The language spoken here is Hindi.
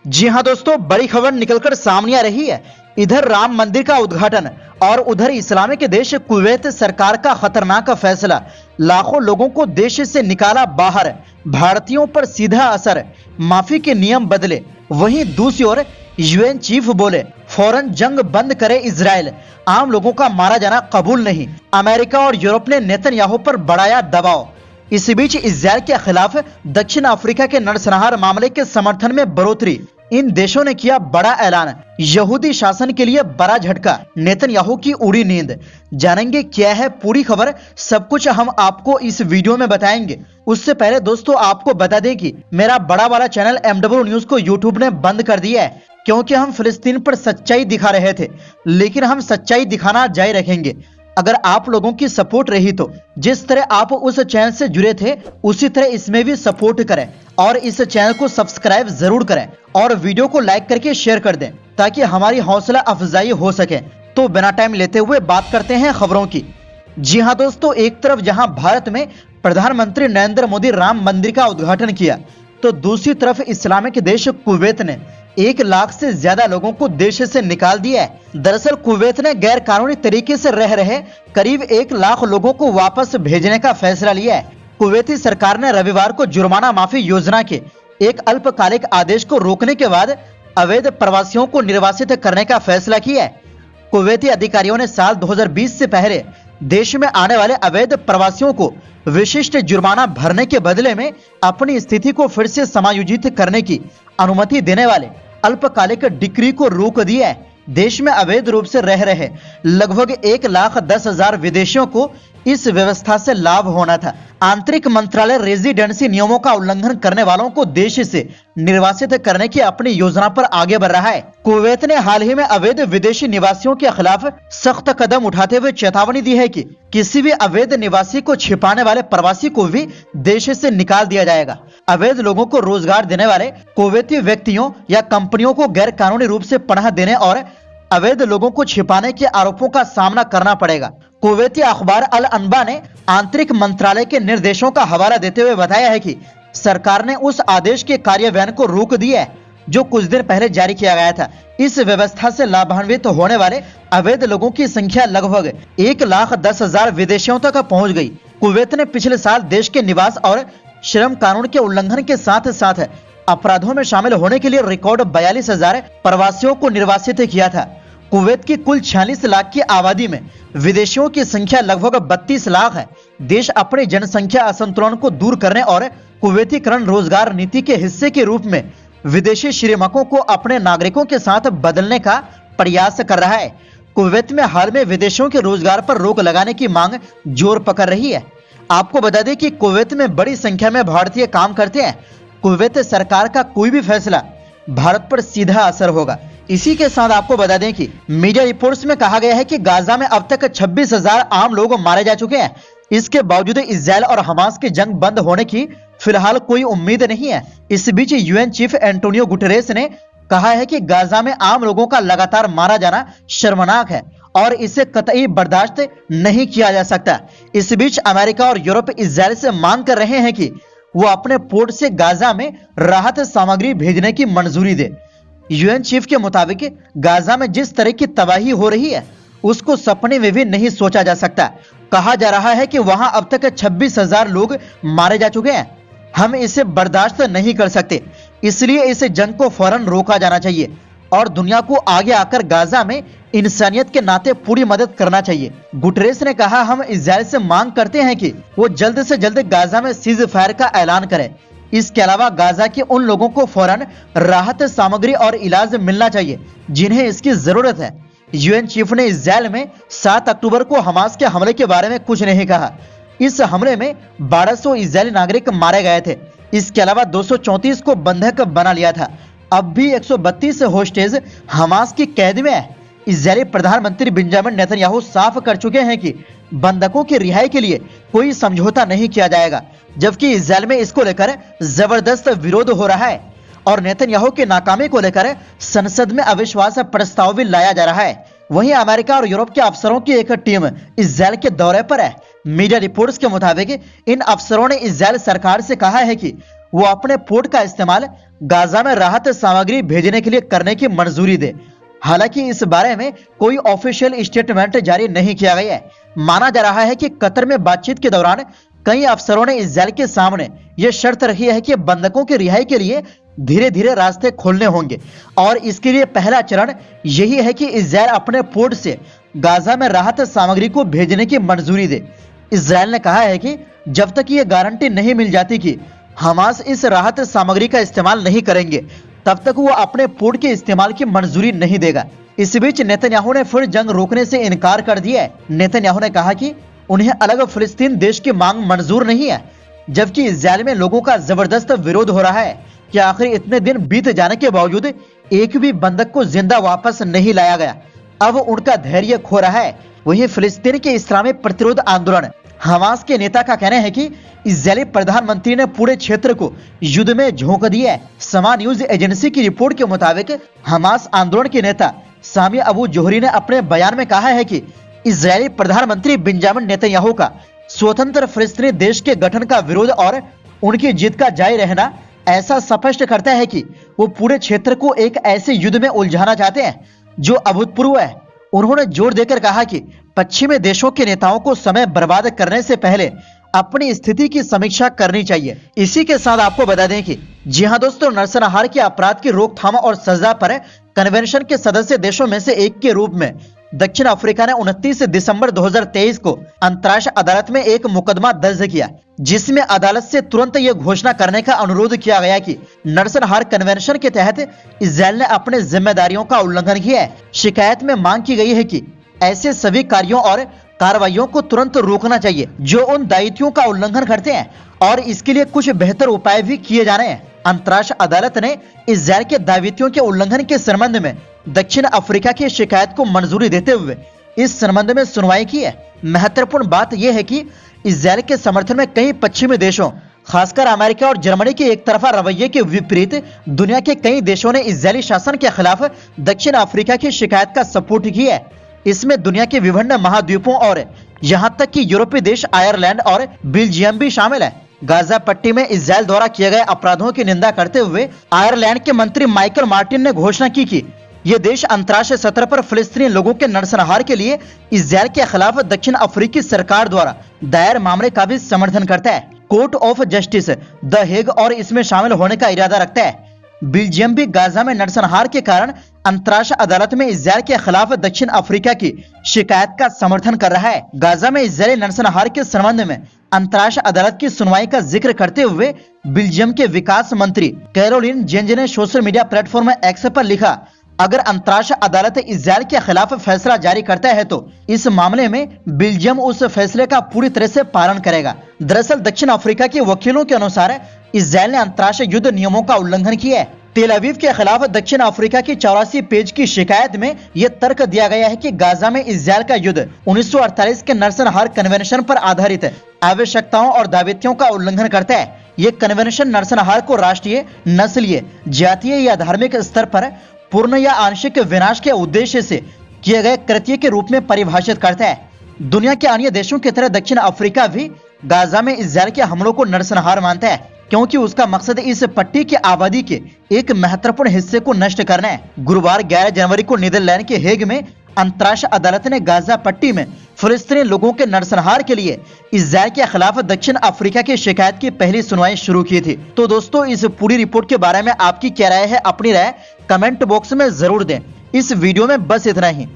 जी हां दोस्तों, बड़ी खबर निकलकर सामने आ रही है। इधर राम मंदिर का उद्घाटन और उधर इस्लामिक देश कुवैत सरकार का खतरनाक फैसला, लाखों लोगों को देश से निकाला बाहर, भारतीयों पर सीधा असर, माफी के नियम बदले। वहीं दूसरी ओर यूएन चीफ बोले फौरन जंग बंद करे इजराइल, आम लोगों का मारा जाना कबूल नहीं। अमेरिका और यूरोप ने नेतन्याहू पर बढ़ाया दबाव। इस बीच इजराइल के खिलाफ दक्षिण अफ्रीका के नरसंहार मामले के समर्थन में बढ़ोतरी, इन देशों ने किया बड़ा ऐलान। यहूदी शासन के लिए बड़ा झटका, नेतन्याहू की उड़ी नींद। जानेंगे क्या है पूरी खबर, सब कुछ हम आपको इस वीडियो में बताएंगे। उससे पहले दोस्तों आपको बता दें कि मेरा बड़ा वाला चैनल MW न्यूज को यूट्यूब ने बंद कर दिया है, क्योंकि हम फिलिस्तीन पर सच्चाई दिखा रहे थे, लेकिन हम सच्चाई दिखाना जारी रखेंगे। अगर आप लोगों की सपोर्ट रही तो जिस तरह आप उस चैनल से जुड़े थे उसी तरह इसमें भी सपोर्ट करें और इस चैनल को सब्सक्राइब जरूर करें और वीडियो को लाइक करके शेयर कर दें ताकि हमारी हौसला अफजाई हो सके। तो बिना टाइम लेते हुए बात करते हैं खबरों की। जी हां दोस्तों, एक तरफ जहां भारत में प्रधानमंत्री नरेंद्र मोदी राम मंदिर का उद्घाटन किया, तो दूसरी तरफ इस्लामिक देश कुवैत ने 1 लाख से ज्यादा लोगों को देश से निकाल दिया है। दरअसल कुवैत ने गैर कानूनी तरीके से रह रहे करीब 1 लाख लोगों को वापस भेजने का फैसला लिया है। कुवैती सरकार ने रविवार को जुर्माना माफी योजना के एक अल्पकालिक आदेश को रोकने के बाद अवैध प्रवासियों को निर्वासित करने का फैसला किया है। कुवैती अधिकारियों ने साल 2020 से पहले देश में आने वाले अवैध प्रवासियों को विशिष्ट जुर्माना भरने के बदले में अपनी स्थिति को फिर से समायोजित करने की अनुमति देने वाले अल्पकालिक डिक्री को रोक दिया है। देश में अवैध रूप से रह रहे लगभग 1,10,000 विदेशियों को इस व्यवस्था से लाभ होना था। आंतरिक मंत्रालय रेजिडेंसी नियमों का उल्लंघन करने वालों को देश से निर्वासित करने की अपनी योजना पर आगे बढ़ रहा है। कुवैत ने हाल ही में अवैध विदेशी निवासियों के खिलाफ सख्त कदम उठाते हुए चेतावनी दी है कि किसी भी अवैध निवासी को छिपाने वाले प्रवासी को भी देश से निकाल दिया जाएगा। अवैध लोगों को रोजगार देने वाले कुवैती व्यक्तियों या कंपनियों को गैर कानूनी रूप से पनाह देने और अवैध लोगों को छिपाने के आरोपों का सामना करना पड़ेगा। कुवैती अखबार अल अनबा ने आंतरिक मंत्रालय के निर्देशों का हवाला देते हुए बताया है कि सरकार ने उस आदेश के कार्यान्वयन को रोक दिया है जो कुछ दिन पहले जारी किया गया था। इस व्यवस्था से लाभान्वित होने वाले अवैध लोगों की संख्या लगभग 1,10,000 विदेशियों तक पहुंच गई। कुवैत ने पिछले साल देश के निवास और श्रम कानून के उल्लंघन के साथ साथ अपराधों में शामिल होने के लिए रिकॉर्ड 42,000 प्रवासियों को निर्वासित किया था। कुवैत की कुल 46 लाख की आबादी में विदेशियों की संख्या लगभग 32 लाख है। देश अपनी जनसंख्या असंतुलन को दूर करने और कुवैतीकरण रोजगार नीति के हिस्से के रूप में विदेशी श्रमिकों को अपने नागरिकों के साथ बदलने का प्रयास कर रहा है। कुवैत में हाल में विदेशियों के रोजगार पर रोक लगाने की मांग जोर पकड़ रही है। आपको बता दें कि कुवैत में बड़ी संख्या में भारतीय काम करते हैं। कुवैत सरकार का कोई भी फैसला भारत पर सीधा असर होगा। इसी के साथ आपको बता दें कि मीडिया रिपोर्ट्स में कहा गया है कि गाजा में अब तक 26,000 आम लोग मारे जा चुके हैं। इसके बावजूद इजराइल और हमास की जंग बंद होने की फिलहाल कोई उम्मीद नहीं है। इस बीच यूएन चीफ एंटोनियो गुटेरेस ने कहा है कि गाजा में आम लोगों का लगातार मारा जाना शर्मनाक है और इसे कतई बर्दाश्त नहीं किया जा सकता। इस बीच अमेरिका और यूरोप इजराइल से मांग कर रहे हैं कि वो अपने पोर्ट से गाजा में राहत सामग्री भेजने की मंजूरी दे। यूएन चीफ के मुताबिक गाजा में जिस तरह की तबाही हो रही है उसको सपने में भी नहीं सोचा जा सकता। कहा जा रहा है कि वहां अब तक 26,000 लोग मारे जा चुके हैं। हम इसे बर्दाश्त नहीं कर सकते, इसलिए इस जंग को फौरन रोका जाना चाहिए और दुनिया को आगे आकर गाजा में इंसानियत के नाते पूरी मदद करना चाहिए। गुटरेस ने कहा, हम इजराइल से मांग करते हैं कि वो जल्द से जल्द गाजा में सीज फायर का ऐलान करें। इसके अलावा गाजा के उन लोगों को फौरन राहत सामग्री और इलाज मिलना चाहिए जिन्हें इसकी जरूरत है। यूएन चीफ ने इजराइल में 7 अक्टूबर को हमास के हमले के बारे में कुछ नहीं कहा। इस हमले में 1200 इजरायली नागरिक मारे गए थे। इसके अलावा 234 को बंधक बना लिया था। अब भी 132 होस्टेज हमास की कैद में है। इजरायली प्रधानमंत्री बेंजामिन नेतन्याहू साफ कर चुके हैं कि बंधकों की रिहाई के लिए कोई समझौता नहीं किया जाएगा, जबकि इजराइल में इसको लेकर जबरदस्त विरोध हो रहा है और नेतन्याहू की नाकामी को लेकर संसद में अविश्वास प्रस्ताव भी लाया जा रहा है। वहीं अमेरिका और यूरोप के अफसरों की एक टीम इजराइल के दौरे पर है। मीडिया रिपोर्ट्स के मुताबिक इन अफसरों ने इजराइल सरकार से कहा है कि वो अपने पोर्ट का इस्तेमाल गाजा में राहत सामग्री भेजने के लिए करने की मंजूरी दे। हालांकि इस बारे में कोई ऑफिशियल स्टेटमेंट जारी नहीं किया गया है। माना जा रहा है कि कतर में बातचीत के दौरान कई अफसरों ने इजराइल के सामने यह शर्त रखी है कि बंधकों की रिहाई के लिए धीरे धीरे रास्ते खोलने होंगे और इसके लिए पहला चरण यही है कि इजराइल अपने पोर्ट से गाजा में राहत सामग्री को भेजने की मंजूरी दे। इजराइल ने कहा है कि जब तक ये गारंटी नहीं मिल जाती कि हमास इस राहत सामग्री का इस्तेमाल नहीं करेंगे, तब तक वो अपने पोर्ट के इस्तेमाल की मंजूरी नहीं देगा। इस बीच नेतन्याहू ने फिर जंग रोकने से इनकार कर दिया है। नेतन्याहू ने कहा कि उन्हें अलग फिलिस्तीन देश की मांग मंजूर नहीं है, जबकि इजराइल में लोगों का जबरदस्त विरोध हो रहा है कि आखिर इतने दिन बीत जाने के बावजूद एक भी बंधक को जिंदा वापस नहीं लाया गया। अब उनका धैर्य खो रहा है। वहीं फिलिस्तीन के इस्लामी प्रतिरोध आंदोलन हमास के नेता का कहना है कि इजरायली प्रधानमंत्री ने पूरे क्षेत्र को युद्ध में झोंक दिया है। समा न्यूज एजेंसी की रिपोर्ट के मुताबिक हमास आंदोलन के नेता सामी अबू जोहरी ने अपने बयान में कहा है कि इजरायली प्रधानमंत्री बेंजामिन नेतन्याहू का स्वतंत्र फिलिस्तीनी देश के गठन का विरोध और उनकी जीत का जारी रहना ऐसा स्पष्ट करता है कि वो पूरे क्षेत्र को एक ऐसे युद्ध में उलझाना चाहते हैं जो अभूतपूर्व है। उन्होंने जोर देकर कहा कि पश्चिमी देशों के नेताओं को समय बर्बाद करने से पहले अपनी स्थिति की समीक्षा करनी चाहिए। इसी के साथ आपको बता दें कि जी हाँ दोस्तों, नरसंहार के अपराध की रोकथाम और सजा पर कन्वेंशन के सदस्य देशों में से एक के रूप में दक्षिण अफ्रीका ने 29 दिसंबर 2023 को अंतर्राष्ट्रीय अदालत में एक मुकदमा दर्ज किया, जिसमें अदालत से तुरंत ये घोषणा करने का अनुरोध किया गया कि नरसंहार कन्वेंशन के तहत इजराइल ने अपने जिम्मेदारियों का उल्लंघन किया है। शिकायत में मांग की गई है कि ऐसे सभी कार्यों और कार्रवाइयों को तुरंत रोकना चाहिए जो उन दायित्वों का उल्लंघन करते हैं और इसके लिए कुछ बेहतर उपाय भी किए जाने हैं। अंतर्राष्ट्रीय अदालत ने इजराइल के दायित्वों के उल्लंघन के संबंध में दक्षिण अफ्रीका की शिकायत को मंजूरी देते हुए इस संबंध में सुनवाई की है। महत्वपूर्ण बात यह है कि इजराइल के समर्थन में कई पश्चिमी देशों, खासकर अमेरिका और जर्मनी के एक तरफा रवैये के विपरीत दुनिया के कई देशों ने इजरायली शासन के खिलाफ दक्षिण अफ्रीका की शिकायत का सपोर्ट किया है। इसमें दुनिया के विभिन्न महाद्वीपों और यहाँ तक कि यूरोपीय देश आयरलैंड और बेल्जियम भी शामिल है। गाजा पट्टी में इजराइल द्वारा किए गए अपराधों की निंदा करते हुए आयरलैंड के मंत्री माइकल मार्टिन ने घोषणा की कि ये देश अंतर्राष्ट्रीय सतह पर फिलिस्तीनी लोगों के नरसंहार के लिए इजराइल के खिलाफ दक्षिण अफ्रीकी सरकार द्वारा दायर मामले का भी समर्थन करता है। Court of justice the Hague और इसमें शामिल होने का इरादा रखता है। बेल्जियम भी गाजा में नरसंहार के कारण अंतर्राष्ट्रीय अदालत में इजराइल के खिलाफ दक्षिण अफ्रीका की शिकायत का समर्थन कर रहा है। गाजा में इजरायली नरसंहार के संबंध में अंतर्राष्ट्रीय अदालत की सुनवाई का जिक्र करते हुए बेल्जियम के विकास मंत्री कैरोलिन जेंज ने सोशल मीडिया प्लेटफॉर्म एक्स पर लिखा, अगर अंतर्राष्ट्रीय अदालत इजराइल के खिलाफ फैसला जारी करता है तो इस मामले में बेल्जियम उस फैसले का पूरी तरह से पालन करेगा। दरअसल दक्षिण अफ्रीका के वकीलों के अनुसार इजराइल ने अंतर्राष्ट्रीय युद्ध नियमों का उल्लंघन किया है। तेल अवीव के खिलाफ दक्षिण अफ्रीका की 84 पेज की शिकायत में यह तर्क दिया गया है कि गाजा में इजराइल का युद्ध 1948 के नरसंहार कन्वेंशन पर आधारित आवश्यकताओं और दायित्वों का उल्लंघन करता है। ये कन्वेंशन नरसंहार को राष्ट्रीय, नस्लीय, जातीय या धार्मिक स्तर पर पूर्ण या आंशिक विनाश के उद्देश्य से किए गए कृत्य के रूप में परिभाषित करता है। दुनिया के अन्य देशों की तरह दक्षिण अफ्रीका भी गाजा में इजराइल के हमलों को नरसंहार मानता है, क्योंकि उसका मकसद इस पट्टी की आबादी के एक महत्वपूर्ण हिस्से को नष्ट करना है। गुरुवार 11 जनवरी को नीदरलैंड के हेग में अंतर्राष्ट्रीय अदालत ने गाजा पट्टी में फिलिस्तीनी लोगों के नरसंहार के लिए इजराइल के खिलाफ दक्षिण अफ्रीका की शिकायत की पहली सुनवाई शुरू की थी। तो दोस्तों, इस पूरी रिपोर्ट के बारे में आपकी क्या राय है? अपनी राय कमेंट बॉक्स में जरूर दें। इस वीडियो में बस इतना ही।